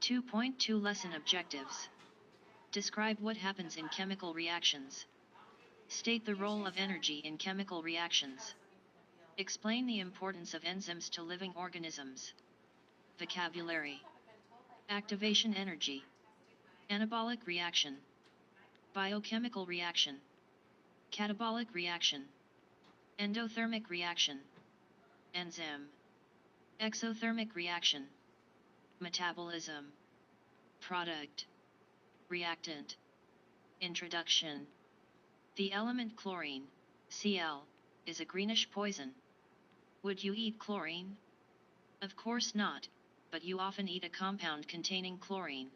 2.2 Lesson Objectives. Describe what happens in chemical reactions. State the role of energy in chemical reactions. Explain the importance of enzymes to living organisms. Vocabulary. Activation energy. Anabolic reaction. Biochemical reaction. Catabolic reaction. Endothermic reaction. Enzyme. Exothermic reaction. Metabolism. Product. Reactant. Introduction. The element chlorine, Cl, is a greenish poison. Would you eat chlorine? Of course not, but you often eat a compound containing chlorine.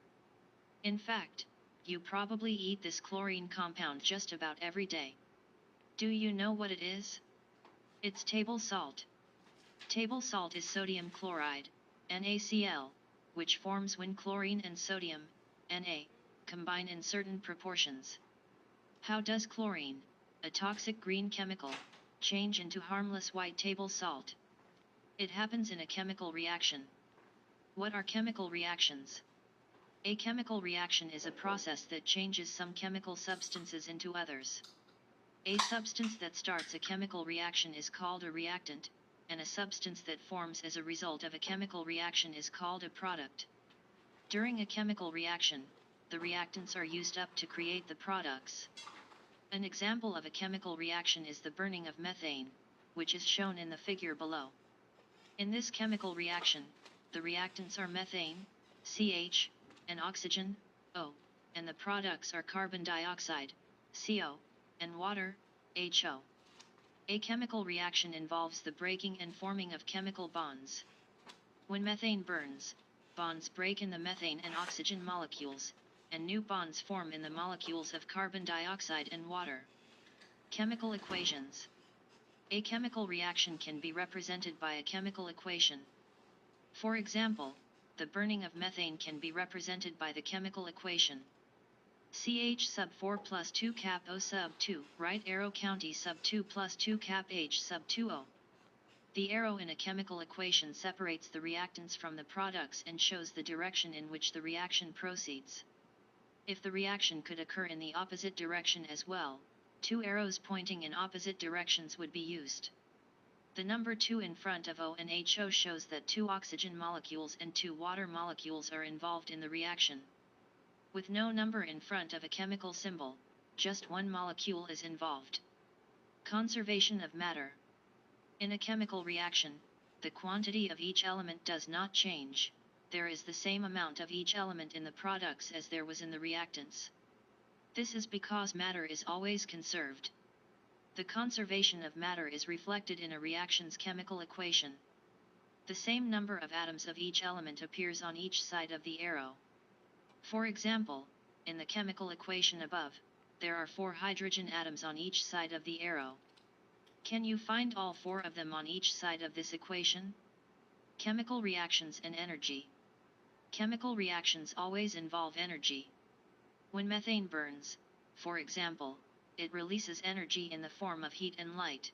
In fact, you probably eat this chlorine compound just about every day. Do you know what it is? It's table salt. Table salt is sodium chloride, NaCl, which forms when chlorine and sodium, Na, combine in certain proportions. How does chlorine, a toxic green chemical, change into harmless white table salt? It happens in a chemical reaction. What are chemical reactions? A chemical reaction is a process that changes some chemical substances into others. A substance that starts a chemical reaction is called a reactant, and a substance that forms as a result of a chemical reaction is called a product. During a chemical reaction, the reactants are used up to create the products. An example of a chemical reaction is the burning of methane, which is shown in the figure below. In this chemical reaction, the reactants are methane, CH, and oxygen, O, and the products are carbon dioxide, CO, and water, HO. A chemical reaction involves the breaking and forming of chemical bonds. When methane burns, bonds break in the methane and oxygen molecules, and new bonds form in the molecules of carbon dioxide and water. Chemical equations. A chemical reaction can be represented by a chemical equation. For example, the burning of methane can be represented by the chemical equation CH sub 4 plus 2 cap O sub 2, right arrow county sub 2 plus 2 cap H sub 2 O. The arrow in a chemical equation separates the reactants from the products and shows the direction in which the reaction proceeds. If the reaction could occur in the opposite direction as well, two arrows pointing in opposite directions would be used. The number 2 in front of O and HO shows that 2 oxygen molecules and 2 water molecules are involved in the reaction. With no number in front of a chemical symbol, just one molecule is involved. Conservation of matter. In a chemical reaction, the quantity of each element does not change. There is the same amount of each element in the products as there was in the reactants. This is because matter is always conserved. The conservation of matter is reflected in a reaction's chemical equation. The same number of atoms of each element appears on each side of the arrow. For example, in the chemical equation above, there are 4 hydrogen atoms on each side of the arrow. Can you find all 4 of them on each side of this equation? Chemical reactions and energy. Chemical reactions always involve energy. When methane burns, for example, it releases energy in the form of heat and light.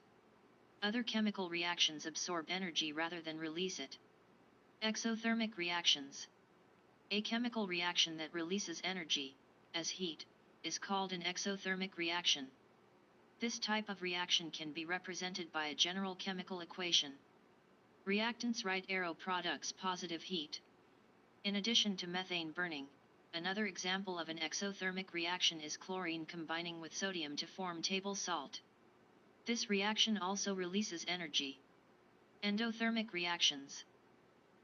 Other chemical reactions absorb energy rather than release it. Exothermic reactions. A chemical reaction that releases energy, as heat, is called an exothermic reaction. This type of reaction can be represented by a general chemical equation. Reactants right arrow products positive heat. In addition to methane burning, another example of an exothermic reaction is chlorine combining with sodium to form table salt. This reaction also releases energy. Endothermic reactions.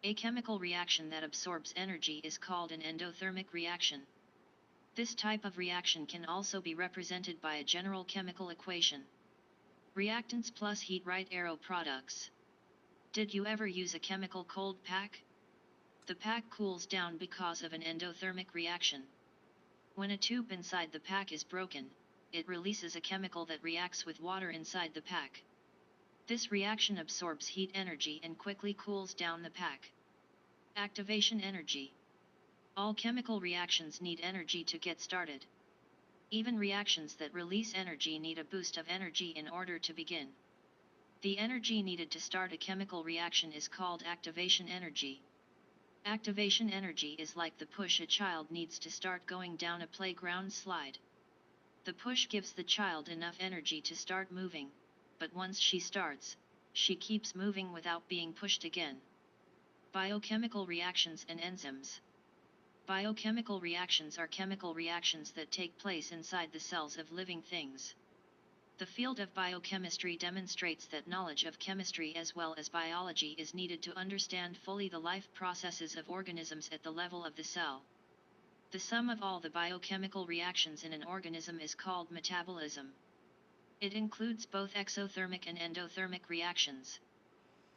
A chemical reaction that absorbs energy is called an endothermic reaction. This type of reaction can also be represented by a general chemical equation. Reactants plus heat right arrow products. Did you ever use a chemical cold pack? The pack cools down because of an endothermic reaction. When a tube inside the pack is broken, it releases a chemical that reacts with water inside the pack. This reaction absorbs heat energy and quickly cools down the pack. Activation energy. All chemical reactions need energy to get started. Even reactions that release energy need a boost of energy in order to begin. The energy needed to start a chemical reaction is called activation energy. Activation energy is like the push a child needs to start going down a playground slide. The push gives the child enough energy to start moving, but once she starts, she keeps moving without being pushed again. Biochemical reactions and enzymes. Biochemical reactions are chemical reactions that take place inside the cells of living things. The field of biochemistry demonstrates that knowledge of chemistry as well as biology is needed to understand fully the life processes of organisms at the level of the cell. The sum of all the biochemical reactions in an organism is called metabolism. It includes both exothermic and endothermic reactions.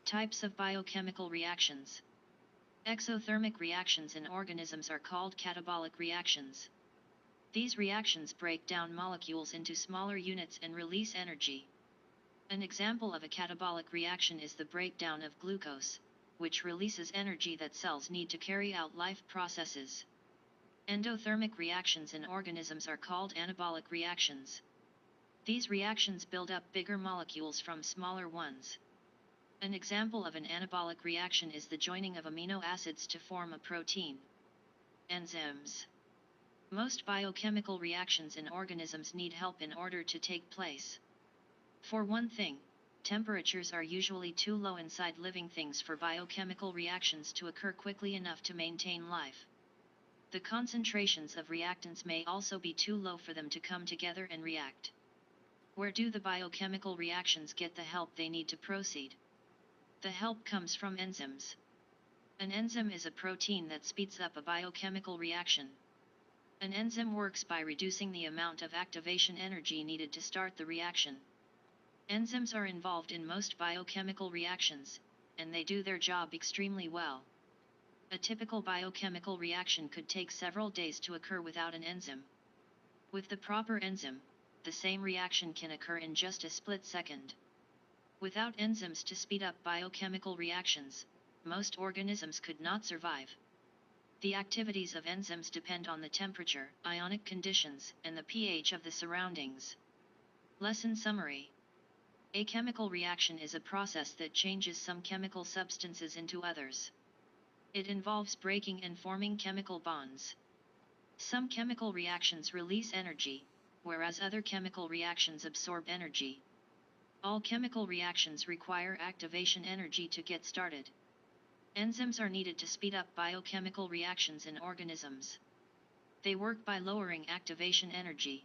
Types of biochemical reactions. Exothermic reactions in organisms are called catabolic reactions. These reactions break down molecules into smaller units and release energy. An example of a catabolic reaction is the breakdown of glucose, which releases energy that cells need to carry out life processes. Endothermic reactions in organisms are called anabolic reactions. These reactions build up bigger molecules from smaller ones. An example of an anabolic reaction is the joining of amino acids to form a protein. Enzymes. Most biochemical reactions in organisms need help in order to take place. For one thing, temperatures are usually too low inside living things for biochemical reactions to occur quickly enough to maintain life. The concentrations of reactants may also be too low for them to come together and react. Where do the biochemical reactions get the help they need to proceed? The help comes from enzymes. An enzyme is a protein that speeds up a biochemical reaction. An enzyme works by reducing the amount of activation energy needed to start the reaction. Enzymes are involved in most biochemical reactions, and they do their job extremely well. A typical biochemical reaction could take several days to occur without an enzyme. With the proper enzyme, the same reaction can occur in just a split second. Without enzymes to speed up biochemical reactions, most organisms could not survive. The activities of enzymes depend on the temperature, ionic conditions, and the pH of the surroundings. Lesson summary. A chemical reaction is a process that changes some chemical substances into others. It involves breaking and forming chemical bonds. Some chemical reactions release energy, whereas other chemical reactions absorb energy. All chemical reactions require activation energy to get started. Enzymes are needed to speed up biochemical reactions in organisms. They work by lowering activation energy.